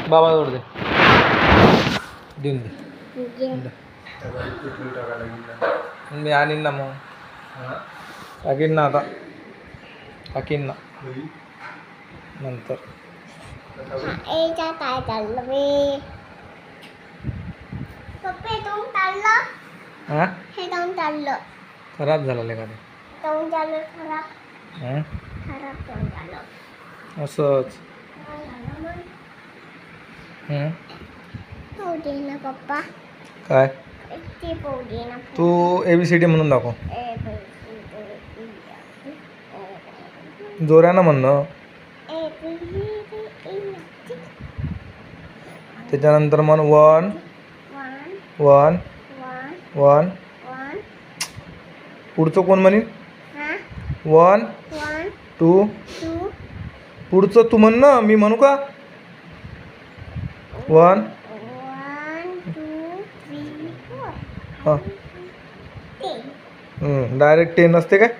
बाबा जोड दे देऊन दे मी आणीन ना मग टाकीन ना आता टाकीन ना नंतर काय चाललं बे पप्पे तोंड चाललं हां हे तोंड चाललं खराब झालं का ते तोंड चाललं खराब हां खराब तोंड चाललं असंच काय झालं मग पाहू दे ना पप्पा काय ते पाहू दे ना तू ABCD म्हणून दाखव जोरानं म्हणणं त्याच्यानंतर म्हण 1 1 1 पुढचं कोण म्हणेन 1 2 पुढचं तू म्हण ना मी म्हणू का 1 1 2 3 4 हां डायरेक्ट 10 असते काय